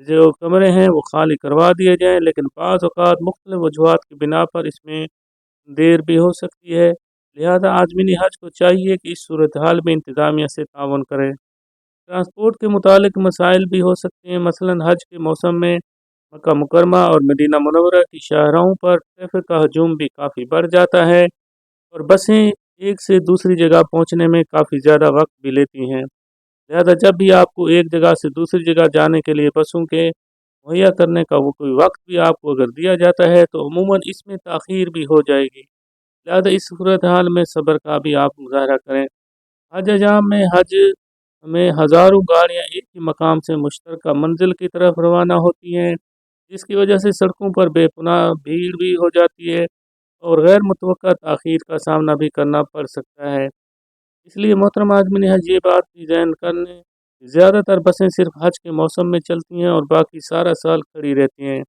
جو کمرے ہیں وہ خالی کروا دیے جائیں، لیکن بعض اوقات مختلف وجوہات کی بنا پر اس میں دیر بھی ہو سکتی ہے۔ لہذا عازمین حج کو چاہیے کہ اس صورتحال میں انتظامیہ سے تعاون کریں۔ ٹرانسپورٹ کے متعلق مسائل بھی ہو سکتے ہیں، مثلاً حج کے موسم میں مکہ مکرمہ اور مدینہ منورہ کی شاہراہوں پر ٹریفک کا ہجوم بھی کافی بڑھ جاتا ہے، اور بسیں ایک سے دوسری جگہ پہنچنے میں کافی زیادہ وقت بھی لیتی ہیں۔ لہذا جب بھی آپ کو ایک جگہ سے دوسری جگہ جانے کے لیے بسوں کے مہیا کرنے کا وہ کوئی وقت بھی آپ کو اگر دیا جاتا ہے تو عموماً اس میں تاخیر بھی ہو جائے گی۔ لہذا اس صورتحال میں صبر کا بھی آپ مظاہرہ کریں۔ حج میں ہزاروں گاڑیاں ایک ہی مقام سے مشترکہ منزل کی طرف روانہ ہوتی ہیں، جس کی وجہ سے سڑکوں پر بے پناہ بھیڑ بھی ہو جاتی ہے اور غیر متوقع تاخیر کا سامنا بھی کرنا پڑ سکتا ہے۔ اس لیے محترم عازمین حج یہ بات بھی ذہن کرنے زیادہ تر بسیں صرف حج کے موسم میں چلتی ہیں اور باقی سارا سال کھڑی رہتی ہیں،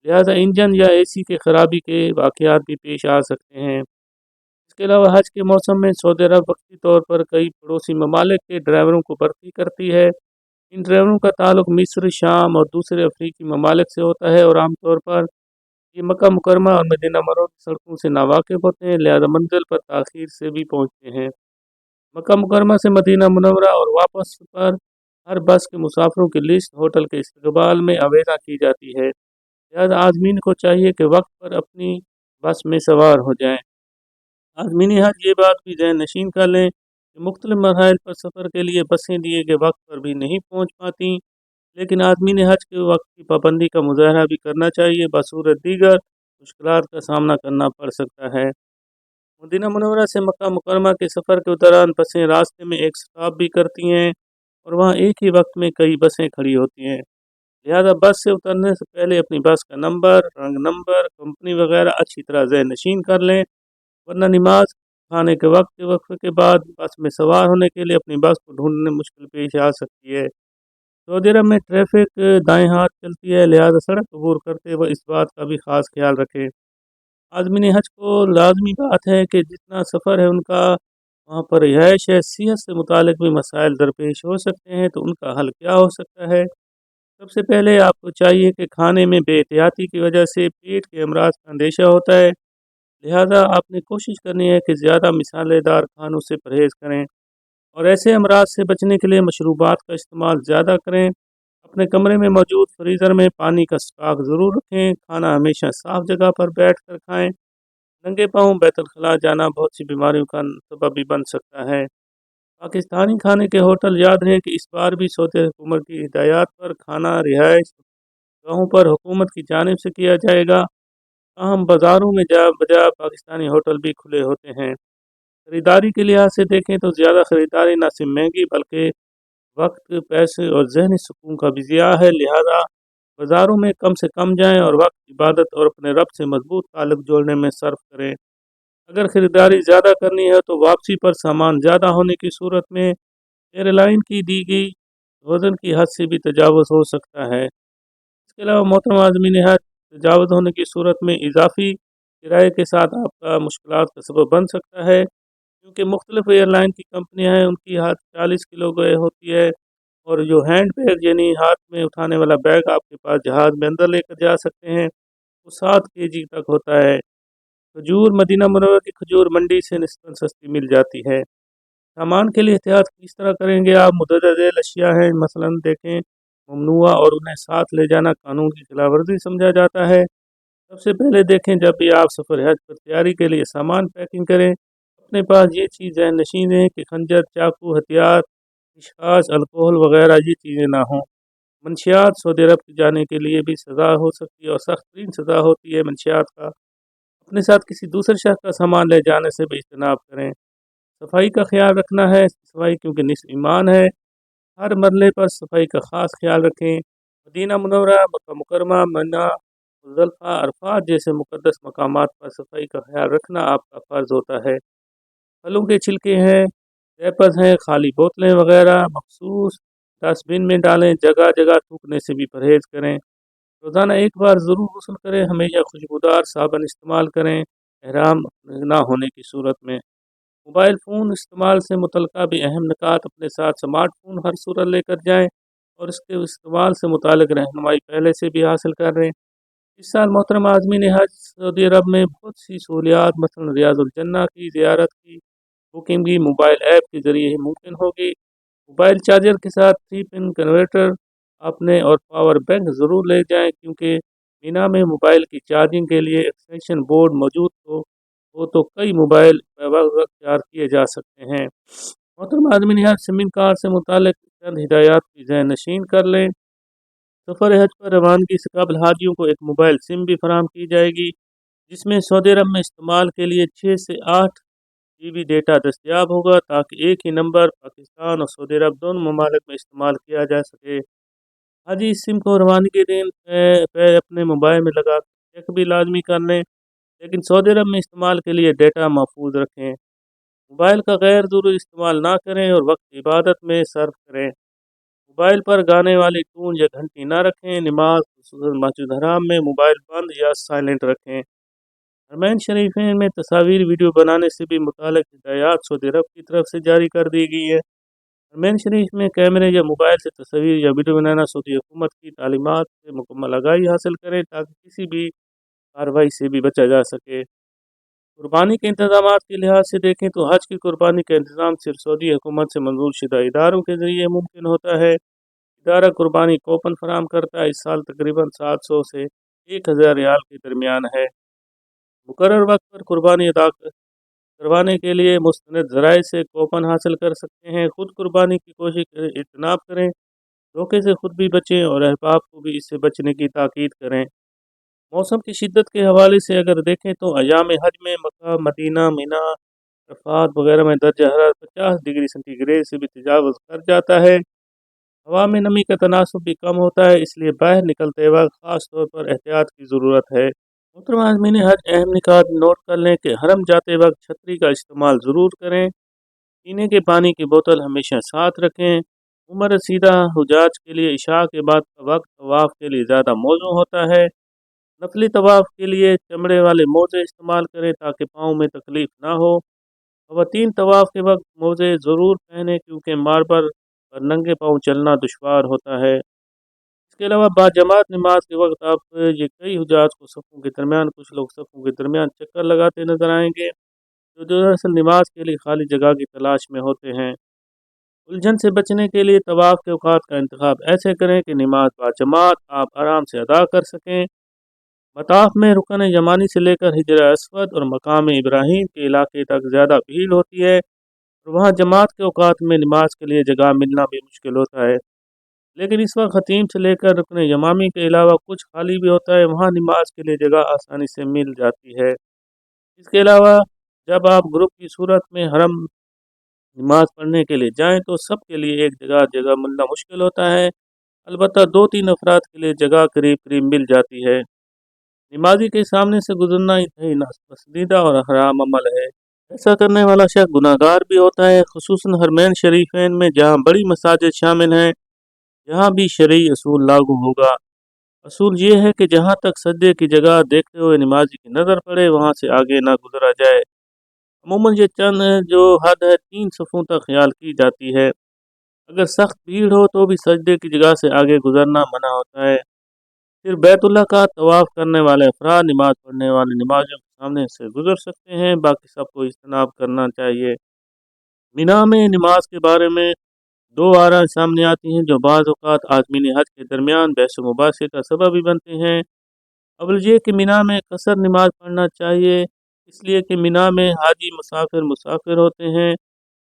لہذا انجن یا اے سی کے خرابی کے واقعات بھی پیش آ سکتے ہیں۔ اس کے علاوہ حج کے موسم میں سعودی عرب وقتی طور پر کئی پڑوسی ممالک کے ڈرائیوروں کو بھرتی کرتی ہے۔ ان ڈرائیوروں کا تعلق مصر، شام اور دوسرے افریقی ممالک سے ہوتا ہے، اور عام طور پر یہ مکہ مکرمہ اور مدینہ منورہ کی سڑکوں سے ناواقف ہوتے ہیں، لہذا منزل پر تاخیر سے بھی پہنچتے ہیں۔ مکہ مکرمہ سے مدینہ منورہ اور واپس پر ہر بس کے مسافروں کی لسٹ ہوٹل کے استقبال میں آویزاں کی جاتی ہے، لہذا عازمین کو چاہیے کہ وقت پر اپنی بس میں سوار ہو جائیں۔ عازمین حج یہ بات بھی ذہن نشین کر لیں کہ مختلف مراحل پر سفر کے لیے بسیں دیے گئے وقت پر بھی نہیں پہنچ پاتی، لیکن عازمین حج کے وقت کی پابندی کا مظاہرہ بھی کرنا چاہیے، بصورت دیگر مشکلات کا سامنا کرنا پڑ سکتا ہے۔ مدینہ منورہ سے مکہ مکرمہ کے سفر کے دوران بسیں راستے میں ایک سٹاپ بھی کرتی ہیں اور وہاں ایک ہی وقت میں کئی بسیں کھڑی ہوتی ہیں، لہذا بس سے اترنے سے پہلے اپنی بس کا نمبر، رنگ نمبر، کمپنی وغیرہ اچھی طرح ذہن نشین کر لیں، ورنہ نماز کھانے کے وقفے کے بعد بس میں سوار ہونے کے لیے اپنی بس کو ڈھونڈنے میں مشکل پیش آ سکتی ہے۔ سعودی عرب میں ٹریفک دائیں ہاتھ چلتی ہے، لہذا سڑک عبور کرتے ہوئے اس بات کا بھی خاص خیال رکھیں۔ عازمین حج کو لازمی بات ہے کہ جتنا سفر ہے ان کا وہاں پر رہائش ہے، صحت سے متعلق بھی مسائل درپیش ہو سکتے ہیں، تو ان کا حل کیا ہو سکتا ہے؟ سب سے پہلے آپ کو چاہیے کہ کھانے میں بے احتیاطی کی وجہ سے پیٹ کے امراض کا اندیشہ ہوتا ہے، لہذا آپ نے کوشش کرنی ہے کہ زیادہ مسالے دار کھانوں سے پرہیز کریں اور ایسے امراض سے بچنے کے لیے مشروبات کا استعمال زیادہ کریں۔ اپنے کمرے میں موجود فریزر میں پانی کا اسٹاک ضرور رکھیں، کھانا ہمیشہ صاف جگہ پر بیٹھ کر کھائیں۔ ننگے پاؤں بیت الخلاء جانا بہت سی بیماریوں کا سبب بھی بن سکتا ہے۔ پاکستانی کھانے کے ہوٹل یاد رہے کہ اس بار بھی سعودی حکومت کی ہدایات پر کھانا رہائش گاہوں پر حکومت کی جانب سے کیا جائے گا، تاہم بازاروں میں جا بجا پاکستانی ہوٹل بھی کھلے ہوتے ہیں۔ خریداری کے لحاظ سے دیکھیں تو زیادہ خریداری نہ صرف مہنگی بلکہ وقت، پیسے اور ذہنی سکون کا بھی ضیاع ہے، لہذا بازاروں میں کم سے کم جائیں اور وقت، عبادت اور اپنے رب سے مضبوط تعلق جوڑنے میں صرف کریں۔ اگر خریداری زیادہ کرنی ہے تو واپسی پر سامان زیادہ ہونے کی صورت میں ایئر لائن کی دی گئی وزن کی حد سے بھی تجاوز ہو سکتا ہے۔ اس کے علاوہ محترم عازمین حج، تجاوز ہونے کی صورت میں اضافی کرائے کے ساتھ آپ کا مشکلات کا سبب بن سکتا ہے، کیونکہ مختلف ایئر لائن کی کمپنیاں ہیں، ان کی حد 40 کلو گئے ہوتی ہے، اور جو ہینڈ بیگ یعنی ہاتھ میں اٹھانے والا بیگ آپ کے پاس جہاز میں اندر لے کر جا سکتے ہیں، وہ 7 kg تک ہوتا ہے۔ کھجور مدینہ منورہ کی کھجور منڈی سے نسبتاً سستی مل جاتی ہے۔ سامان کے لیے احتیاط کس طرح کریں گے آپ؟ مندرجہ ذیل اشیاء ہیں، مثلاً دیکھیں ممنوعہ اور انہیں ساتھ لے جانا قانون کی خلاف ورزی سمجھا جاتا ہے۔ سب سے پہلے دیکھیں جب بھی آپ سفر حج پر تیاری کے لیے سامان پیکنگ کریں، اپنے پاس یہ چیز ذہن نشین ہے کہ خنجر، چاقو، ہتھیار، اشخاص، الکوہل وغیرہ یہ چیزیں نہ ہوں۔ منشیات سعودی عرب جانے کے لیے بھی سزا ہو سکتی ہے اور سخت ترین سزا ہوتی ہے منشیات کا۔ اپنے ساتھ کسی دوسرے شخص کا سامان لے جانے سے بھی اجتناب کریں۔ صفائی کا خیال رکھنا ہے، صفائی کیونکہ نصف ایمان ہے، ہر مرحلے پر صفائی کا خاص خیال رکھیں۔ مدینہ منورہ، مکہ مکرمہ، منی، مزدلفہ، عرفات جیسے مقدس مقامات پر صفائی کا خیال رکھنا آپ کا فرض ہوتا ہے۔ پھلوں کے چھلکے ہیں، ریپرز ہیں، خالی بوتلیں وغیرہ مخصوص ڈسٹ بن میں ڈالیں، جگہ جگہ تھوکنے سے بھی پرہیز کریں۔ روزانہ ایک بار ضرور غسل کریں، ہمیشہ خوشبودار صابن استعمال کریں احرام نہ ہونے کی صورت میں۔ موبائل فون استعمال سے متعلقہ بھی اہم نکات، اپنے ساتھ سمارٹ فون ہر صورت لے کر جائیں اور اس کے استعمال سے متعلق رہنمائی پہلے سے بھی حاصل کر رہے ہیں۔ اس سال محترم عازمین حج سعودی عرب میں بہت سی سہولیات مثلا ریاض الجنہ کی زیارت کی بکنگ بھی موبائل ایپ کے ذریعے ہی ممکن ہوگی۔ موبائل چارجر کے ساتھ 3 پن کنورٹر اپنے اور پاور بینک ضرور لے جائیں، کیونکہ مینا میں موبائل کی چارجنگ کے لیے ایکسٹینشن بورڈ موجود ہو تو کئی موبائل وقت چارج کیے جا سکتے ہیں۔ محترم عازمین حج سم کارڈ سے متعلق چند ہدایات کی ذہن نشین کر لیں۔ سفر حج پر روانگی سے قبل حاجیوں کو ایک موبائل سم بھی فراہم کی جائے گی، جس میں سعودی عرب میں استعمال کے لیے 6 سے 8 جی بی ڈیٹا دستیاب ہوگا، تاکہ ایک ہی نمبر پاکستان اور سعودی عرب دونوں ممالک میں استعمال کیا جا سکے۔ حاجی اس سم کو روانگی کے دن پہ اپنے موبائل میں لگا کر چیک بھی لازمی کر لیں، لیکن سعودی عرب میں استعمال کے لیے ڈیٹا محفوظ رکھیں۔ موبائل کا غیر ضروری استعمال نہ کریں اور وقت عبادت میں صرف کریں۔ موبائل پر گانے والی ٹون یا گھنٹی نہ رکھیں۔ نماز خصوصاً مسجد حرام میں موبائل بند یا سائلنٹ رکھیں۔ حرمین شریفین میں تصاویر ویڈیو بنانے سے بھی متعلق ہدایات سعودی عرب کی طرف سے جاری کر دی گئی ہے۔ حرمین شریف میں کیمرے یا موبائل سے تصاویر یا ویڈیو بنانا سعودی حکومت کی تعلیمات سے مکمل آگاہی حاصل کریں، تاکہ کسی بھی کارروائی سے بھی بچا جا سکے۔ قربانی کے انتظامات کے لحاظ سے دیکھیں تو حج کی قربانی کا انتظام صرف سعودی حکومت سے منظور شدہ اداروں کے ذریعے ممکن ہوتا ہے۔ ادارہ قربانی کوپن فراہم کرتا ہے۔ اس سال تقریباً 700 سے 1000 ریال کے درمیان ہے۔ مقرر وقت پر قربانی ادا کروانے کے لیے مستند ذرائع سے کوپن حاصل کر سکتے ہیں۔ خود قربانی کی کوشش اجتناب کریں، دھوکے سے خود بھی بچیں اور احباب کو بھی اس سے بچنے کی تاکید کریں۔ موسم کی شدت کے حوالے سے اگر دیکھیں تو ایام حج میں مکہ، مدینہ، مینا، عرفات وغیرہ میں درجہ حرارت 50 ڈگری سینٹی گریڈ سے بھی تجاوز کر جاتا ہے۔ ہوا میں نمی کا تناسب بھی کم ہوتا ہے، اس لیے باہر نکلتے وقت خاص طور پر احتیاط کی ضرورت ہے۔ محترم عازمین حج اہم نکات نوٹ کر لیں کہ حرم جاتے وقت چھتری کا استعمال ضرور کریں۔ پینے کے پانی کی بوتل ہمیشہ ساتھ رکھیں۔ عمر رسیدہ حجاج کے لیے عشاء کے بعد کا وقت طواف کے لیے زیادہ موزوں ہوتا ہے۔ نفلی طواف کے لیے چمڑے والے موزے استعمال کریں تاکہ پاؤں میں تکلیف نہ ہو۔ خواتین طواف کے وقت موزے ضرور پہنیں، کیونکہ ماربل پر ننگے پاؤں چلنا دشوار ہوتا ہے۔ اس کے علاوہ باجماعت نماز کے وقت آپ یہ کئی حجاج کو صفوں کے درمیان کچھ لوگ صفوں کے درمیان چکر لگاتے نظر آئیں گے، جو دراصل نماز کے لیے خالی جگہ کی تلاش میں ہوتے ہیں۔ الجھن سے بچنے کے لیے طواف کے اوقات کا انتخاب ایسے کریں کہ نماز باجماعت آپ آرام سے ادا کر سکیں۔ مطاف میں رکن یمانی سے لے کر حجر اسود اور مقام ابراہیم کے علاقے تک زیادہ بھیڑ ہوتی ہے، اور وہاں جماعت کے اوقات میں نماز کے لیے جگہ ملنا بھی مشکل ہوتا ہے۔ لیکن اس وقت خطیم سے لے کر رکن یمانی کے علاوہ کچھ خالی بھی ہوتا ہے، وہاں نماز کے لیے جگہ آسانی سے مل جاتی ہے۔ اس کے علاوہ جب آپ گروپ کی صورت میں حرم نماز پڑھنے کے لیے جائیں تو سب کے لیے ایک جگہ ملنا مشکل ہوتا ہے، البتہ 2-3 افراد کے لیے جگہ قریب قریب مل جاتی ہے۔ نمازی کے سامنے سے گزرنا انتہائی ناپسندیدہ اور حرام عمل ہے۔ ایسا کرنے والا شخص گناہ گار بھی ہوتا ہے، خصوصاً حرمین شریفین میں جہاں بڑی مساجد شامل ہیں، یہاں بھی شرعی اصول لاگو ہوگا۔ اصول یہ ہے کہ جہاں تک سجدے کی جگہ دیکھتے ہوئے نمازی کی نظر پڑے وہاں سے آگے نہ گزرا جائے۔ عموماً یہ چند جو حد ہے 3 صفوں تک خیال کی جاتی ہے۔ اگر سخت بھیڑ ہو تو بھی سجدے کی جگہ سے آگے گزرنا منع ہوتا ہے۔ پھر بیت اللہ کا طواف کرنے والے افراد نماز پڑھنے والے نمازیوں کے سامنے سے گزر سکتے ہیں، باقی سب کو اجتناب کرنا چاہیے۔ مینا میں نماز کے بارے میں 2 آراء سامنے آتی ہیں جو بعض اوقات عازمین حج کے درمیان بحث و مباحثے کا سبب بھی بنتے ہیں۔ اول یہ کہ مینا میں قصر نماز پڑھنا چاہیے، اس لیے کہ مینا میں حاجی مسافر ہوتے ہیں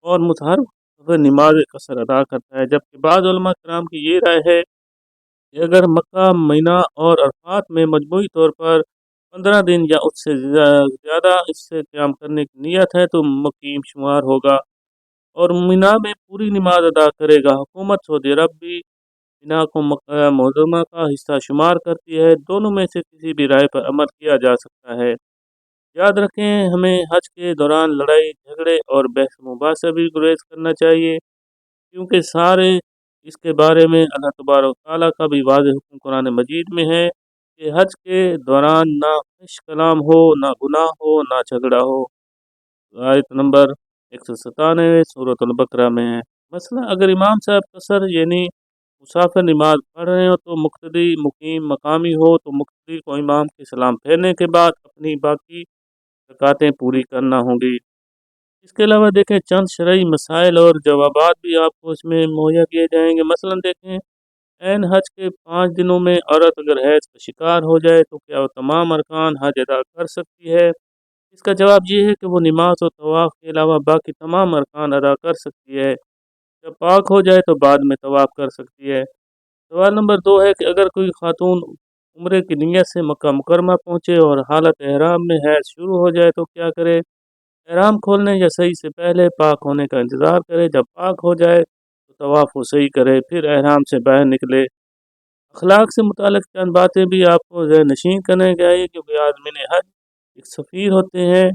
اور ہر مسافر نماز قصر ادا کرتا ہے، جبکہ بعض علماء کرام کی یہ رائے ہے کہ اگر مکہ، مینا اور عرفات میں مجموعی طور پر 15 دن یا اس سے زیادہ اس سے قیام کرنے کی نیت ہے تو مقیم شمار ہوگا اور مینا میں پوری نماز ادا کرے گا۔ حکومت سعودی عرب بھی مینا کو مکہ معظمہ کا حصہ شمار کرتی ہے۔ دونوں میں سے کسی بھی رائے پر عمل کیا جا سکتا ہے۔ یاد رکھیں ہمیں حج کے دوران لڑائی جھگڑے اور بحث مباحثہ بھی گریز کرنا چاہیے، کیونکہ سارے اس کے بارے میں اللہ تبارک و تعالیٰ کا بھی واضح حکم قرآن مجید میں ہے کہ حج کے دوران نہ فحش کلام ہو، نہ گناہ ہو، نہ جھگڑا ہو۔ آیت نمبر 197 سورۃ البقرہ میں ہے۔ مثلا اگر امام صاحب قصر یعنی مسافر نماز پڑھ رہے ہو تو مقتدی مقیم مقامی ہو تو مقتدی کو امام کے سلام پھیرنے کے بعد اپنی باقی رکعتیں پوری کرنا ہوں گی۔ اس کے علاوہ دیکھیں چند شرعی مسائل اور جوابات بھی آپ کو اس میں مہیا کیے جائیں گے۔ مثلاً دیکھیں عین حج کے 5 دنوں میں عورت اگر حیض کا شکار ہو جائے تو کیا وہ تمام ارکان حج ادا کر سکتی ہے؟ اس کا جواب یہ ہے کہ وہ نماز اور طواف کے علاوہ باقی تمام ارکان ادا کر سکتی ہے۔ جب پاک ہو جائے تو بعد میں طواف کر سکتی ہے۔ سوال نمبر 2 ہے کہ اگر کوئی خاتون عمرے کی نیت سے مکہ مکرمہ پہنچے اور حالت احرام میں حیض شروع ہو جائے تو کیا کرے؟ احرام کھولنے یا صحیح سے پہلے پاک ہونے کا انتظار کرے، جب پاک ہو جائے تو طواف و صحیح کرے، پھر احرام سے باہر نکلے۔ اخلاق سے متعلق چند باتیں بھی آپ کو ذہن نشین کرنے چاہیے کیونکہ عازمین حج ایک سفیر ہوتے ہیں۔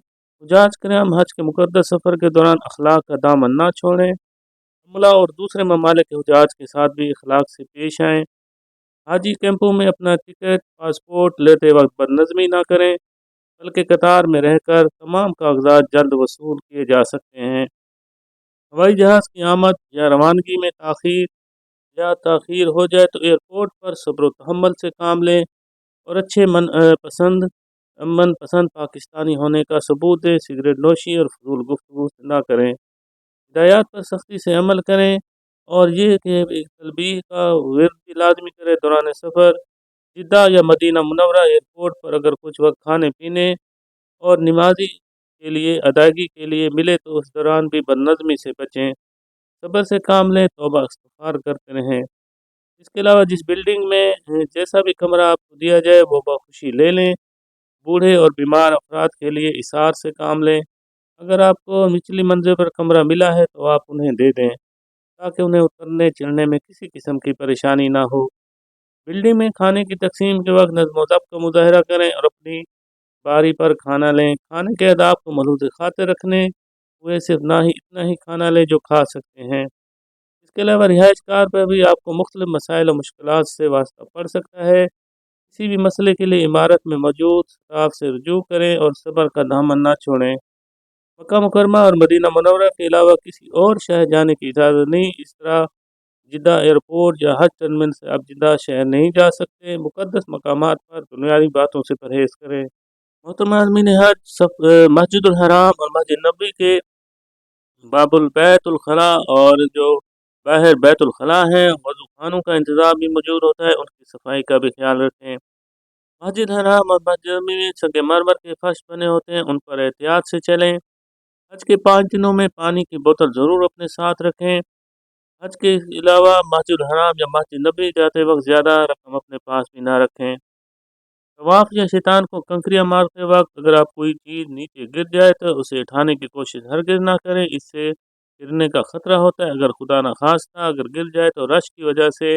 حجاج کرام حج کے مقدس سفر کے دوران اخلاق کا دامن نہ چھوڑیں، عملہ اور دوسرے ممالک کے حجاج کے ساتھ بھی اخلاق سے پیش آئیں۔ حاجی کیمپوں میں اپنا ٹکٹ پاسپورٹ لیتے وقت بدنظمی نہ کریں، بلکہ قطار میں رہ کر تمام کاغذات جلد وصول کیے جا سکتے ہیں۔ ہوائی جہاز کی آمد یا روانگی میں تاخیر ہو جائے تو ایئرپورٹ پر صبر و تحمل سے کام لیں اور اچھے امن پسند پاکستانی ہونے کا ثبوت دیں۔ سگریٹ نوشی اور فضول گفتگو نہ کریں، ہدایات پر سختی سے عمل کریں، اور یہ کہ ایک تلبیہ کا ورد بھی لازمی کرے دوران سفر۔ جدہ یا مدینہ منورہ ایئرپورٹ پر اگر کچھ وقت کھانے پینے اور نمازی کے لیے ادائیگی کے لیے ملے تو اس دوران بھی بدنظمی سے بچیں، صبر سے کام لیں، توبہ استغفار کرتے رہیں۔ اس کے علاوہ جس بلڈنگ میں جیسا بھی کمرہ آپ کو دیا جائے وہ بخوشی لے لیں، بوڑھے اور بیمار افراد کے لیے اِثار سے کام لیں۔ اگر آپ کو نچلی منزل پر کمرہ ملا ہے تو آپ انہیں دے دیں تاکہ انہیں اترنے چڑھنے میں کسی قسم کی پریشانی نہ ہو۔ بلڈنگ میں کھانے کی تقسیم کے وقت نظم و ضبط کا مظاہرہ کریں اور اپنی باری پر کھانا لیں۔ کھانے کے آداب کو ملحوظ خاطر رکھنے ہوئے صرف اتنا ہی کھانا لیں جو کھا سکتے ہیں۔ اس کے علاوہ رہائش گاہ پر بھی آپ کو مختلف مسائل و مشکلات سے واسطہ پڑ سکتا ہے۔ کسی بھی مسئلے کے لیے عمارت میں موجود اسٹاف سے رجوع کریں اور صبر کا دامن نہ چھوڑیں۔ مکہ مکرمہ اور مدینہ منورہ کے علاوہ کسی اور شہر جانے کی اجازت نہیں۔ اس طرح جدہ ایئرپورٹ یا حج ٹرمنل سے آپ جدہ شہر نہیں جا سکتے۔ مقدس مقامات پر دنیاوی باتوں سے پرہیز کریں۔ محترم عازمین حج مسجد الحرام اور مسجد نبوی کے باب البیت الخلاء اور جو باہر بیت الخلاء ہیں وضو خانوں کا انتظام بھی موجود ہوتا ہے، ان کی صفائی کا بھی خیال رکھیں۔ مسجد حرام اور مسجد نبوی میں سنگ مرمر کے فرش بنے ہوتے ہیں، ان پر احتیاط سے چلیں۔ حج کے 5 دنوں میں پانی کی بوتل ضرور اپنے ساتھ رکھیں۔ حج کے علاوہ مسجد الحرام یا مسجد نبوی جاتے وقت زیادہ رقم اپنے پاس بھی نہ رکھیں۔ طواف یا شیطان کو کنکریاں مارتے وقت اگر آپ کوئی چیز نیچے گر جائے تو اسے اٹھانے کی کوشش ہرگز نہ کریں، اس سے گرنے کا خطرہ ہوتا ہے۔ اگر خدا نخواستہ اگر گر جائے تو رش کی وجہ سے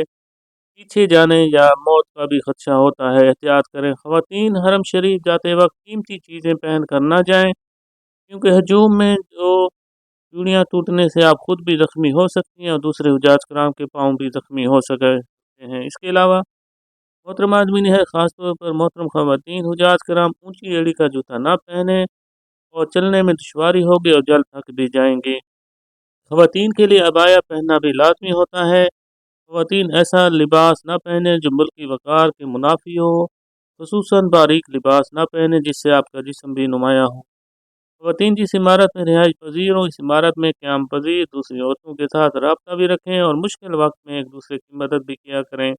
پیچھے جانے یا موت کا بھی خدشہ ہوتا ہے، احتیاط کریں۔ خواتین حرم شریف جاتے وقت قیمتی چیزیں پہن کر نہ جائیں کیونکہ ہجوم میں جو چوڑیاں ٹوٹنے سے آپ خود بھی زخمی ہو سکتی ہیں اور دوسرے حجاج کرام کے پاؤں بھی زخمی ہو سکتے ہیں۔ اس کے علاوہ محترم عازمین ہے، خاص طور پر محترم خواتین حجاج کرام اونچی ایڑی کا جوتا نہ پہنیں اور چلنے میں دشواری ہوگی اور جلد تھک بھی جائیں گے۔ خواتین کے لیے عبایا پہننا بھی لازمی ہوتا ہے۔ خواتین ایسا لباس نہ پہنیں جو ملکی وقار کے منافی ہو، خصوصاً باریک لباس نہ پہنیں جس سے آپ کا جسم بھی نمایاں ہو۔ خواتین جس عمارت میں رہائش پذیر ہوں اس عمارت میں قیام پذیر دوسری عورتوں کے ساتھ رابطہ بھی رکھیں اور مشکل وقت میں ایک دوسرے کی مدد بھی کیا کریں۔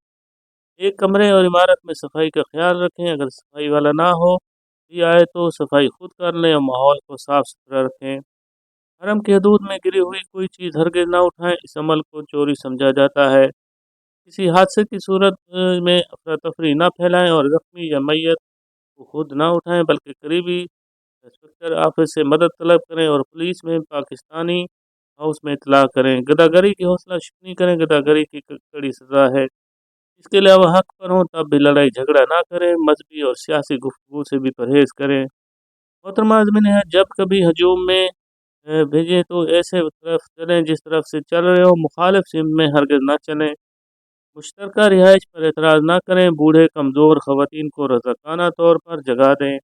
ایک کمرے اور عمارت میں صفائی کا خیال رکھیں، اگر صفائی والا نہ ہو بھی آئے تو صفائی خود کر لیں اور ماحول کو صاف ستھرا رکھیں۔ حرم کی حدود میں گری ہوئی کوئی چیز ہرگز نہ اٹھائیں، اس عمل کو چوری سمجھا جاتا ہے۔ کسی حادثے کی صورت میں افراتفری نہ پھیلائیں اور زخمی یا میت کو خود نہ اٹھائیں بلکہ قریبی انسپکٹر آفس سے مدد طلب کریں اور پولیس میں پاکستانی ہاؤس میں اطلاع کریں۔ غداگری کی حوصلہ شکنی کریں، غداگری کی کڑی سزا ہے۔ اس کے علاوہ حق پر ہوں تب بھی لڑائی جھگڑا نہ کریں، مذہبی اور سیاسی گفتگو سے بھی پرہیز کریں۔ محترم عازمین ہے، جب کبھی ہجوم میں بھیجیں تو ایسے طرف چلیں جس طرف سے چل رہے ہو، مخالف سمت میں ہرگز نہ چلیں۔ مشترکہ رہائش پر اعتراض نہ کریں، بوڑھے کمزور خواتین کو رضاکارانہ طور پر جگہ دیں۔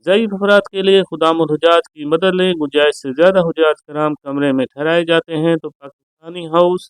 ضعیف افراد کے لیے خدام الحجاج کی مدد لیں، گنجائش سے زیادہ حجاج کرام کمرے میں ٹھہرائے جاتے ہیں تو پاکستانی ہاؤس